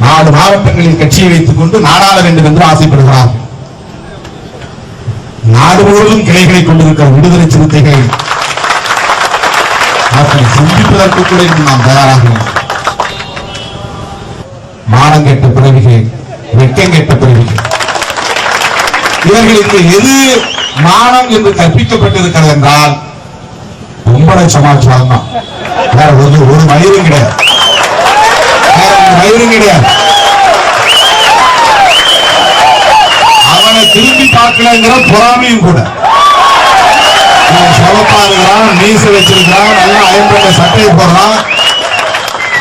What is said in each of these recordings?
4 மாவட்டங்களில் கட்சியை வைத்துக் கொண்டு நாடாள வேண்டும் என்று ஆசைப்படுகிறார். நாடு முழுவதும் கிளைகளை கொண்டிருக்கிற விடுதலை சிறுத்தைகள் அவர்களை சந்திப்பதற்கு கூட நாம் தயாராக மானம் கெட்ட பிறவிகள், வெட்கம் கெட்ட பிறவிகள். இவர்களுக்கு எது மானம் என்று கற்பிக்கப்பட்டிருக்கிறது என்றால் பொம்பளை சமாச்சாரம் தான். வேற ஒரு மயிரும் கிடையாது, மயிரும் கிடையாது. அவனை திரும்பி பார்க்கலங்கிற பொறாமையும் கூட. சிவப்பா இருக்கிறான், மீச வச்சிருக்கிறான், நல்லா ஐம்பது சட்டையை போடுறான்,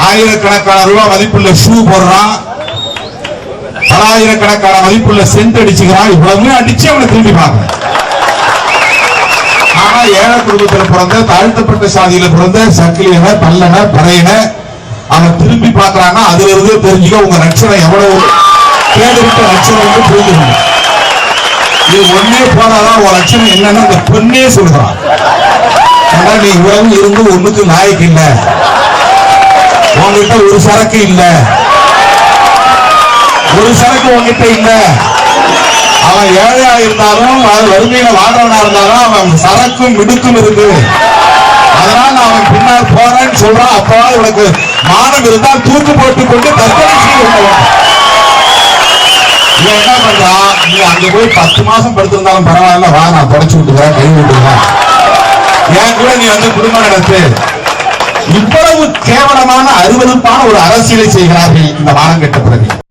ஆயிரக்கணக்கான ரூபாய் மதிப்புள்ள ஷூ போடுறான், பலாயிரக்கணக்கான மதிப்புள்ள சென்ட் அடிச்சுக்கிறான். இவ்வளவு அடிச்சு அவனை திரும்பி பார்க்க. ஆனா ஏழை குடும்பத்தில் பிறந்த, தாழ்த்தப்பட்ட சாதியில பிறந்த, சக்கிலியன, பல்லன, பறையன அவன் திரும்பி பார்க்கிறாங்க. அதுல இருந்து தெரிஞ்சுக்க உங்க ரட்சணை எவ்வளவு கேடுவிட்ட ரட்சணை என்று புரிஞ்சுக்கணும். இது ஒன்னே போனாதான் உன் ரட்சணை என்னன்னு அந்த பொண்ணே சொல்றான். நீ இவ்வளவு இருந்து ஒண்ணுக்கு நாயக்கு இல்ல, உங்ககிட்ட ஒரு சரக்கு இல்ல, ஒரு சரக்கு உங்ககிட்ட இல்ல. அவன் ஏழையா இருந்தாலும் வறுமையில வாழ்றவனா இருந்தாலும் அவன் சரக்கும் மிடுக்கும் இருக்கு. அதனால அவன் பின்னால் போறேன்னு சொல்றான். அப்ப உனக்கு மானம் இருந்தால் தூக்கு போட்டுக் கொண்டு தற்கொலை செய்து கொள்வான். இவன் என்ன பண்றான்? நீ அங்க போய் 10 மாசம் படுத்திருந்தாலும் பரவாயில்ல, வா நான் தொடச்சு விட்டுக்கிறேன், கை விட்டுக்கிறேன், என் கூட நீ வந்து குடும்பம் நடத்து. இவ்வளவு கேவலமான அருவருப்பான ஒரு அரசியலை செய்கிறார்கள் இந்த மானம் கெட்ட பிறகு.